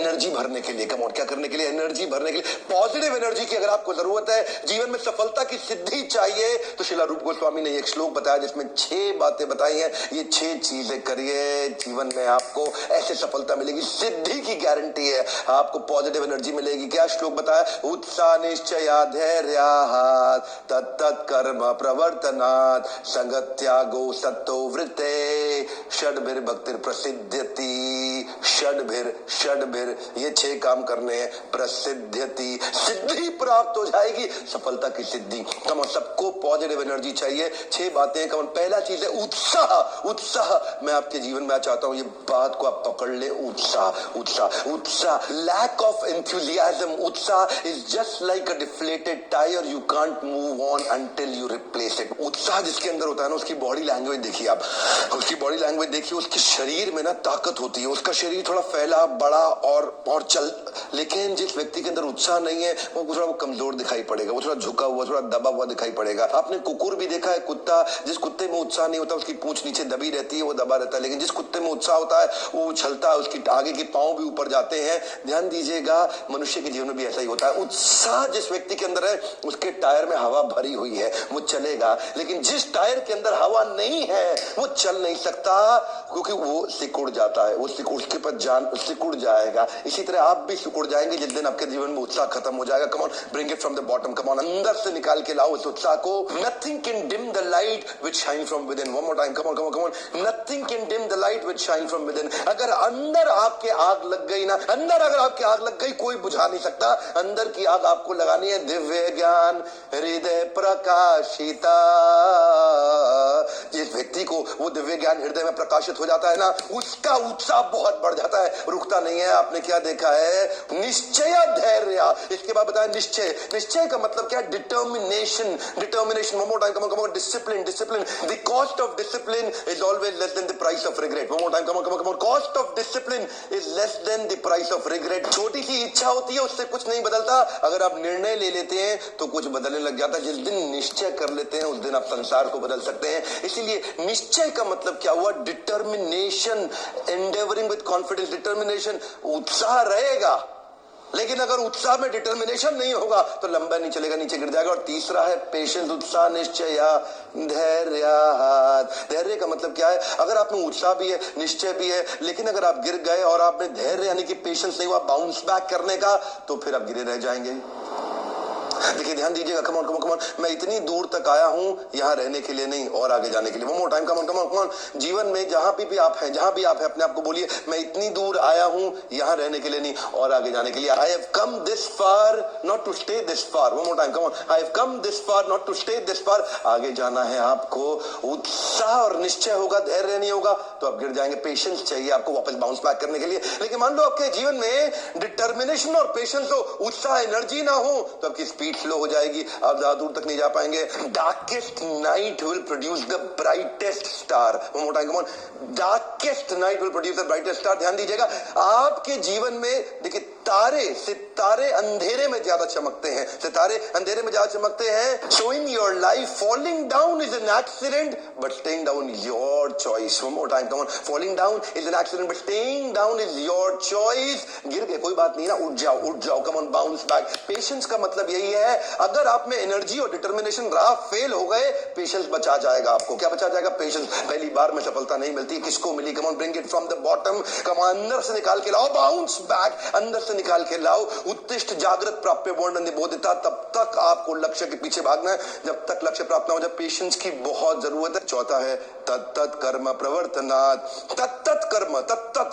Energy भरने के लिए। कम ऑन, क्या करने के लिए? एनर्जी भरने के लिए, पॉजिटिव एनर्जी की अगर आपको जरूरत है, जीवन में सफलता की सिद्धि चाहिए, तो शिला रूप गोस्वामी ने एक श्लोक बताया जिसमें 6 बातें बताई हैं। ये 6 चीजें करिए, जीवन में आपको ऐसे सफलता मिलेगी, सिद्धि की गारंटी है, आपको पॉजिटिव एनर्जी मिलेगी। क्या श्लोक बताया? उत्साह निश्चया धैर्य तत्त कर्म प्रवर्तनात् संगत त्यागो सत्तो वृत्ते षड्भिर भक्तिर प्रसिद्ध्यति। षड्भिर ये 6 काम करने हैं, प्रसिद्ध्यति, सिद्धि प्राप्त हो जाएगी, सफलता की सिद्धि। कम सबको पॉजिटिव एनर्जी चाहिए। 6 बातें। कम पहला चीज है उत्साह। मैं आपके जीवन में चाहता हूं ये बात को आप पकड़ ले। उत्साह, लैक ऑफ एंथुसियाज्म। उत्साह is just like a deflated tyre, you can't move on until you replace it. उत्साह जिसके अंदर होता है ना, उसकी बॉडी लैंग्वेज देखिए आप, उसकी बॉडी लैंग्वेज देखिए, उसके शरीर में ना ताकत होती है, उसका शरीर थोड़ा फैला बड़ा और चल। लेकिन जिस व्यक्ति के अंदर उत्साह नहीं है, वो थोड़ा कमजोर दिखाई पड़ेगा, वो थोड़ा झुका हुआ, थोड़ा दबा हुआ दिखाई पड़ेगा। आपने कुकुर भी देखा है, कुत्ता, जिस कुत्ते में उत्साह नहीं होता उसकी पूंछ नीचे दबी रहती है, वो दबा रहता है। लेकिन जिस कुत्ते में उत्साह होता है वो उछलता है, उसकी आगे के पांव भी ऊपर जाते हैं। ध्यान दीजिएगा, मनुष्य के जीवन में भी ऐसा ही होता है। उत्साह जिस व्यक्ति के अंदर है, उसके टायर में हवा भरी हुई है, वो चलेगा। लेकिन जिस टायर के अंदर हवा नहीं है, वो चल नहीं सकता, क्योंकि वो सिकुड़ जाता है, वो उसके पर जान सिकुड़ जाएगा। इसी तरह आप भी सिकुड़ जाएंगे जिस दिन आपके जीवन में उत्साह खत्म हो जाएगा। कम on, bring it from the bottom. Come on, अंदर से निकाल के लाओ इस उत्साह को। Nothing can dim the light which shine from with in. One more time, come on, nothing can dim the light which shine from with in. अगर अंदर आपके आग लग गई ना, अंदर अगर आपकी आग लग गई, कोई बुझा नहीं सकता। अंदर की आग आपको लगानी है, दिव्य ज्ञान हृदय प्रकाशिता। जिस व्यक्ति को वो दिव्य ज्ञान हृदय में प्रकाशित हो जाता है ना, उसका उत्साह बहुत बढ़ जाता है, रुकता नहीं है। आपने क्या देखा है? निश्चय धैर्य। इसके बाद बताया निश्चय का मतलब क्या है? Determination. One more time, come on, discipline. The cost of discipline is always less than the price of regret. One more time, come on, cost of discipline is less than the price of regret. छोटी सी इच्छा होती है, उससे कुछ नहीं बदलता। अगर आप निर्णय ले लेते हैं तो कुछ बदलने लग जाता है। जिस दिन निश्चय कर लेते हैं, उस दिन आप संसार को बदल सकते हैं। इसीलिए निश्चय का मतलब क्या हुआ? Determination, endeavouring with confidence. Determination, उत्साह रहेगा, लेकिन अगर उत्साह में डिटर्मिनेशन नहीं होगा तो लंबा नहीं चलेगा, नीचे गिर जाएगा। और तीसरा है पेशेंस। उत्साह निश्चय धैर्य का मतलब क्या है? अगर आप में उत्साह भी है, निश्चय भी है, लेकिन अगर आप गिर गए और आप में धैर्य यानी कि पेशेंस नहीं हुआ बाउंस बैक करने का, तो फिर आप गिरे रह जाएंगे। देखिए, ध्यान दीजिएगा। कम ऑन, मैं इतनी दूर तक आया हूं यहाँ रहने के लिए नहीं, और आगे जाने के लिए। One more time, come on. जीवन में जहां भी आप हैं, अपने आप को बोलिए, मैं इतनी दूर आया हूं यहाँ रहने के लिए नहीं, और आगे जाने के लिए। I have come this far not to stay this far. One more time, come on, I have come this far not to stay this far. आगे जाना है आपको। उत्साह और निश्चय होगा, धैर्य नहीं होगा तो आप गिर जाएंगे। पेशेंस चाहिए आपको वापस बाउंस बैक करने के लिए। लेकिन मान लो आपके जीवन में डिटर्मिनेशन और पेशेंस हो, उत्साह एनर्जी ना हो, तो आपकी स्पीड स्लो हो जाएगी, आप ज्यादा दूर तक नहीं जा पाएंगे। Darkest night will produce the brightest star. One more time, come on, darkest night will produce the brightest star. ध्यान दीजिएगा, आपके जीवन में देखिए, सितारे अंधेरे में ज्यादा चमकते हैं, सितारे अंधेरे में ज्यादा चमकते हैं। So in your life, falling down is an accident but staying down is your choice. One more time, come on, falling down is an accident but staying down is your choice. गिर गए, कोई बात नहीं ना, उठ जाओ, come on, bounce back. Patience का मतलब यही है, अगर आप में एनर्जी और डिटर्मिनेशन रहा, फेल हो गए, पेशेंस बचा जाएगा आपको। क्या बचा जाएगा? पेशेंस। पहली बार में सफलता नहीं मिलती, किसको मिली? Come on, bring it from the bottom. Come on, अंदर से निकाल के लाओ, बाउंस बैक, अंदर से निकाल के लाओ। उत्तिष्ठ जागृत प्राप्य वर्ण निबोधिता। तब तक आपको लक्ष्य के पीछे भागना है, जब तक लक्ष्य प्राप्त ना हो जाए। पेशेंस की बहुत जरूरत है। चौथा है तत्त कर्म प्रवर्तनात्। तत्त कर्म,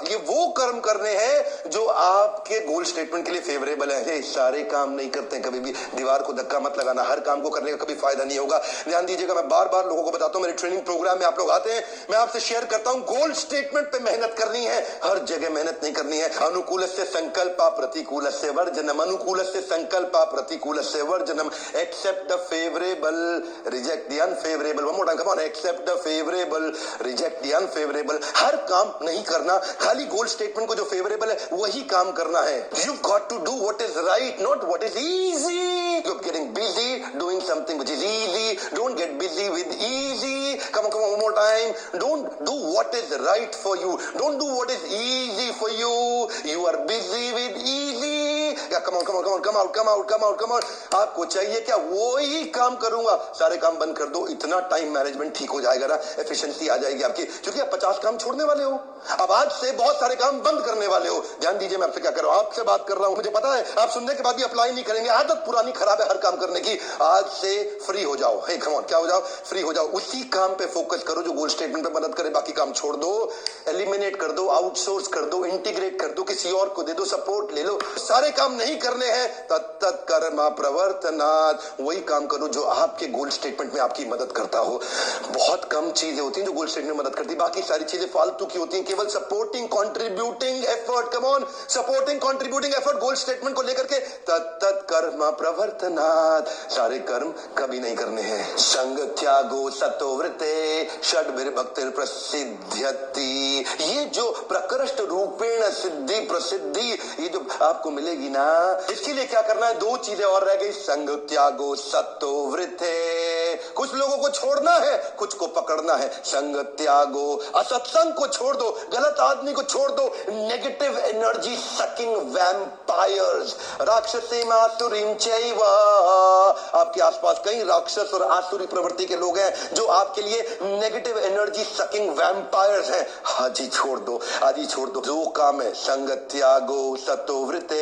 ये वो कर्म करने हैं जो आपके गोल स्टेटमेंट के लिए फेवरेबल है। ये सारे काम नहीं करते हैं, कभी भी दीवार को धक्का मत लगाना, हर काम को करने का कभी फायदा नहीं होगा। ध्यान दीजिएगा, मैं बार बार लोगों को बताता हूं, मेरे ट्रेनिंग प्रोग्राम में आप लोग आते हैं, मैं आपसे शेयर करता हूं, गोल स्टेटमेंट पे मेहनत करनी है, हर जगह मेहनत नहीं करनी है। अनुकूल से संकल्प प्रतिकूल से वर्जनम। अनुकूल से संकल्प प्रतिकूल से वर्जनम। Accept the favourable, reject the unfavourable. One more time, come on, accept the favourable, reject the unfavourable. हर काम नहीं करना, खाली गोल स्टेटमेंट को जो फेवरेबल है वही काम करना है। You got to do what is right, not what is easy. You are getting busy doing something which is easy. Don't get busy with easy. Come on, one more time, don't do what is right for you, don't do what is easy for you. You are busy with easy, come out. आपको चाहिए क्या? वो ही काम करूंगा, सारे काम बंद कर दो, इतना टाइम मैनेजमेंट ठीक हो जाएगा ना, एफिशिएंसी आ जाएगी आपकी, क्योंकि आप 50 काम छोड़ने वाले हो। अब आज से बहुत सारे काम बंद करने वाले हो। ध्यान दीजिए मैं आपसे क्या कर रहा हूं, आपसे बात कर रहा हूं, मुझे पता है आप सुनने के बाद भी अप्लाई नहीं करेंगे, आदत पुरानी खराब है हर काम करने की। आज से फ्री हो जाओ, हे कम ऑन, क्या हो जाओ? फ्री हो जाओ, उसी काम पे फोकस करो जो गोल स्टेटमेंट पे मदद करे, बाकी काम छोड़ दो, एलिमिनेट कर दो, आउटसोर्स कर दो, इंटीग्रेट कर दो, किसी और को दे दो, सपोर्ट ले लो। सारे काम नहीं करने हैं, तत्त कर्म प्रवर्तनात्, वही काम करो जो आपके गोल स्टेटमेंट में आपकी मदद करता हो। बहुत कम चीजें होती हैं जो गोल स्टेटमेंट में मदद करती, बाकी सारी चीजें फालतू की होती हैं, केवल supporting contributing effort, come on, supporting contributing effort goal statement को लेकर के, तत्त कर्म प्रवर्तनात्, सारे कर्म कभी नहीं करने हैं। संग त्यागो सतोवृते षड्भिर्भक्तिर् प्रसिद्ध्यति, ये जो प्रकृष्ट रूपेण सिद्धि प्रसिद्धि ये जो आपको मिलेगी ना, इसके लिए क्या करना है? दो चीजें और रह गई, संग त्यागो सतोवृते, कुछ लोगों को छोड़ना है, कुछ को पकड़ना है। संग त्यागो, असत्संग को छोड़ दो, गलत आदमी को छोड़ दो, नेगेटिव एनर्जी सकिंग वैम्पायर्स, राक्षसीम आसुरीम चैव, आपके आसपास कई राक्षस और आसुरी प्रवृत्ति के लोग हैं जो आपके लिए नेगेटिव एनर्जी सकिंग वैम्पायर्स हैं। आज ही छोड़ दो, आज ही छोड़ दो। दो काम है, संग त्यागो सतोवृते,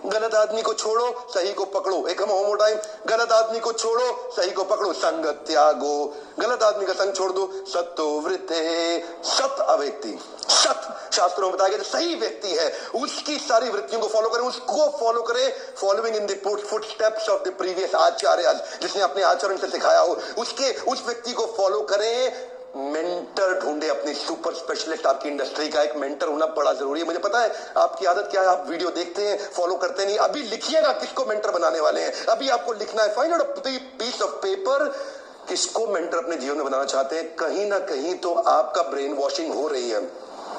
गलत आदमी को छोड़ो, सही को पकड़ो। एक हम होमो टाइम, गलत आदमी को छोड़ो, सही को पकड़ो। संग त्यागो, गलत आदमी का संग छोड़ दो, सतोवृते, सत अव्यक्ति, सत शास्त्रों में बताया गया सही व्यक्ति है, उसकी सारी वृत्तियों को फॉलो करें, उसको फॉलो करें, following in the footsteps of the previous acharya, जिसने अपने आचरण से सिखाया हो, उसके उस व्यक्ति को फॉलो करें। मेंटर ढूंढे, अपनी सुपर स्पेशलिस्ट, आपकी इंडस्ट्री का एक मेंटर होना बड़ा जरूरी है। मुझे पता है आपकी आदत क्या है, आप वीडियो देखते हैं, फॉलो करते नहीं। अभी लिखिएगा किसको मेंटर बनाने वाले हैं, अभी आपको लिखना है, find out a piece of paper, किसको मेंटर अपने जीवन में बनाना चाहते हैं। कहीं ना कहीं तो आपका ब्रेन वॉशिंग हो रही है,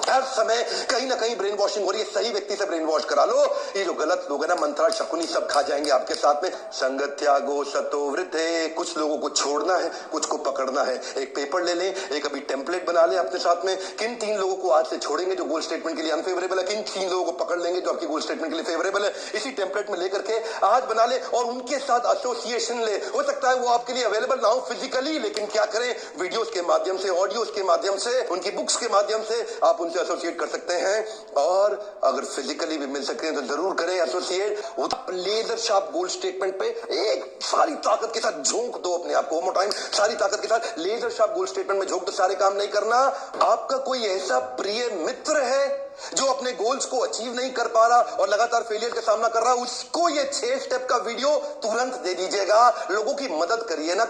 हर समय कहीं ना कहीं ब्रेन वॉशिंग हो रही है। सही व्यक्ति से ब्रेन वॉश करा लो, ये जो गलत लोग है ना, मंत्रा शकुनी सब खा जाएंगे आपके साथ में। संग त्यागो सतोवृते, कुछ लोगों को छोड़ना है, कुछ को पकड़ना है। एक पेपर ले लें, एक अभी टेम्पलेट बना लें अपने साथ में, किन 3 लोगों को आज से छोड़ेंगे जो गोल स्टेटमेंट के लिए अनफेवरेबल है, किन 3 लोगों को पकड़ लेंगे जो आपकी गोल स्टेटमेंट के लिए फेवरेबल है। इसी टेम्पलेट में लेकर के आज बना ले और उनके साथ एसोसिएशन ले। हो सकता है वो आपके लिए अवेलेबल ना हो फिजिकली, लेकिन क्या करें, वीडियोस के माध्यम से, ऑडियोस के माध्यम से, उनकी बुक्स के माध्यम से आप उनसे एसोसिएट कर सकते हैं। और अगर फिजिकली भी मिल सकते हैं तो जरूर करें एसोसिएट। वो लेजर शार्प गोल स्टेटमेंट पे एक सारी ताकत के साथ झोंक दो अपने आप को, टाइम सारी ताकत के साथ लेजर शार्प गोल स्टेटमेंट में झोंक दो। सारे काम नहीं करना। आपका कोई ऐसा प्रिय मित्र है जो अपने गोल्स को अचीव नहीं कर पा रहा और लगातार फेलियर का सामना कर रहा, उसको ये 6 स्टेप का वीडियो तुरंत दे दीजिएगा। लोगों की मदद करिए ना।